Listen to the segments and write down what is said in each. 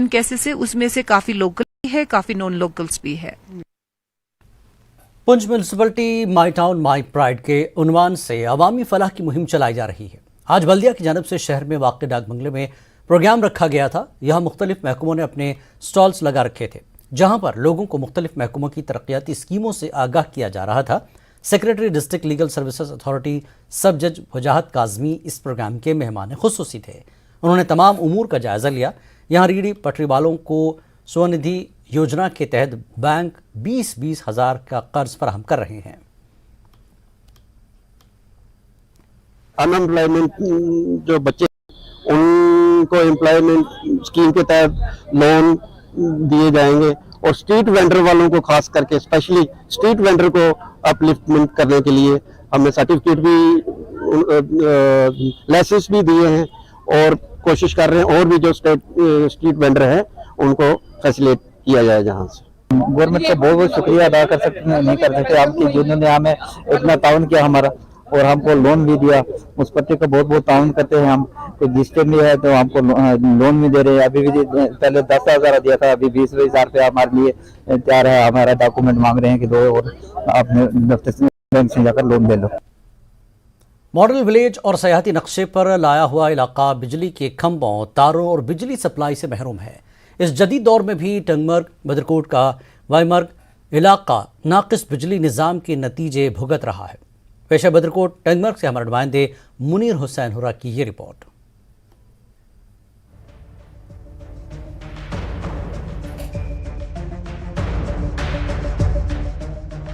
Cases है उसमें से काफी लोकल भी है, काफी नॉन लोकल्स भी है। Poonch municipality my town my pride के उन्वान से अवामी फलाह की मुहिम चलाई जा रही है। आज बल्दिया की जानब से शहर में वाक़ डाक बंगले में प्रोग्राम रखा गया था। यहाँ मुख्तलिफ महकमों ने अपने स्टॉल्स लगा रखे थे, जहाँ पर लोगों को मुख्तलिफ महकमों की तरक्याती स्कीमों से आगाह किया जा रहा था। Secretary district legal services authority सब जज वजाहत काज़मी इस प्रोग्राम के मेहमान खुसूसी थे। उन्होंने तमाम उमूर का जायज़ा लिया। यहाँ रीढ़ी पटरी वालों को स्वनिधि योजना के तहत बैंक 20-20 हज़ार का कर्ज फराहम कर रहे हैं। अनएम्प्लॉयमेंट जो बच्चे उनको एम्प्लॉयमेंट स्कीम के तहत लोन दिए जाएंगे और स्ट्रीट वेंडर वालों को खास करके स्पेशली स्ट्रीट वेंडर को अपलिफ्टमेंट करने के लिए हमने सर्टिफिकेट भी लाइसेंस भी दिए हैं और कोशिश कर रहे हैं और भी जो स्ट्रीट वेंडर हैं उनको फैसिलिटेट किया जाए। जहाँ से गवर्नमेंट का बहुत बहुत शुक्रिया अदा कर सकते नहीं कर सकते। आपकी यूनियन ने हमें इतना ताउन किया हमारा और हमको लोन भी दिया। उस पट्टे का बहुत बहुत ताउन करते हैं हम। तो जिस टाइम भी है तो हमको लोन भी दे रहे हैं। अभी भी पहले 10,000 दिया था, अभी 20-20 हज़ार रुपया हमारे लिए तैयार है। हमारा डॉक्यूमेंट मांग रहे हैं कि दो और अपने दफ्तर से बैंक से जाकर लोन ले लो। मॉडल विलेज और सयाहती नक्शे पर लाया हुआ इलाका बिजली के खंभों, तारों और बिजली सप्लाई से महरूम है। इस जदीद दौर में भी टंगमर्ग बदरकोट का वाईमर्ग इलाका नाकिस बिजली निज़ाम के नतीजे भुगत रहा है। पेशा बदरकोट टंगमर्ग से हमारे नुमाइंदे मुनीर हुसैन हुरा की ये रिपोर्ट।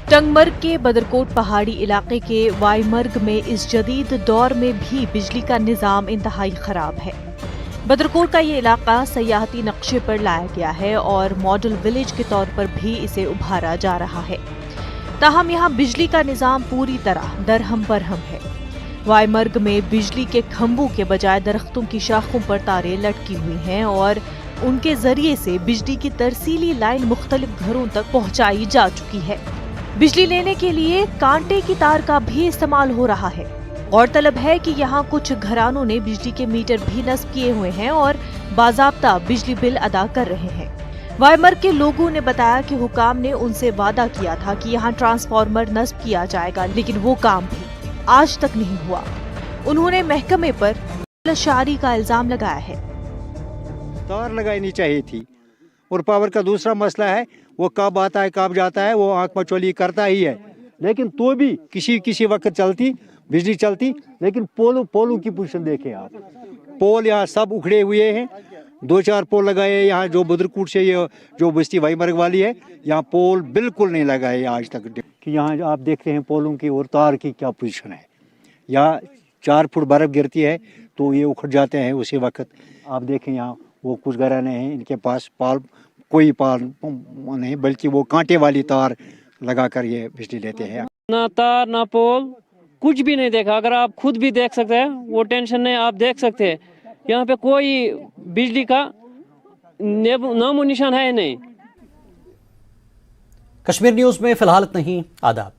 टंगमर्ग के बदरकोट पहाड़ी इलाके के वाईमर्ग में इस जदीद दौर में भी बिजली का निज़ाम इंतहाई ख़राब है। बदरकोट का ये इलाका सयाहती नक्शे पर लाया गया है और मॉडल विलेज के तौर पर भी इसे उभारा जा रहा है। ताहम यहाँ बिजली का निज़ाम पूरी तरह दरहम बरहम है। वाईमर्ग में बिजली के खंभों के बजाय दरख्तों की शाखों पर तारें लटकी हुई हैं और उनके जरिए से बिजली की तरसीली लाइन मुख्तलिफ घरों तक पहुँचाई जा चुकी है। बिजली लेने के लिए कांटे की तार का भी इस्तेमाल हो रहा है। गौरतलब है कि यहाँ कुछ घरानों ने बिजली के मीटर भी नस्ब किए हुए हैं और बाज़ाब्ता बिजली बिल अदा कर रहे हैं। वाईमर्ग के लोगों ने बताया कि हुकाम ने उनसे वादा किया था कि यहाँ ट्रांसफार्मर नस्ब किया जाएगा, लेकिन वो काम भी आज तक नहीं हुआ। उन्होंने महकमे पर नशारी का इल्जाम लगाया है। तार लगानी चाहिए थी और पावर का दूसरा मसला है वो कब आता है कब जाता है, वो आंख मचोली करता ही है। लेकिन तो भी किसी वक्त चलती बिजली चलती, लेकिन पोलों की पोजीशन देखें आप। पोल यहाँ सब उखड़े हुए हैं। 2-4 पोल लगाए यहाँ जो बदरकोट से ये जो बस्ती वाईमर्ग वाली है, यहाँ पोल बिल्कुल नहीं लगाए आज तक। कि यहाँ आप देखते हैं पोलों की और तार की क्या पोजीशन है। यहाँ 4 फुट बर्फ गिरती है तो ये उखड़ जाते हैं उसी वक्त। आप देखें यहाँ वो कुछ घराने हैं, इनके पास कोई पाल नहीं, बल्कि वो कांटे वाली तार लगा कर ये बिजली लेते हैं। ना तार ना पोल कुछ भी नहीं देखा। अगर आप खुद भी देख सकते हैं, वो टेंशन नहीं, आप देख सकते हैं यहाँ पे कोई बिजली का नामो निशान है नहीं। कश्मीर न्यूज़ में फिलहाल इतना ही। आदाब।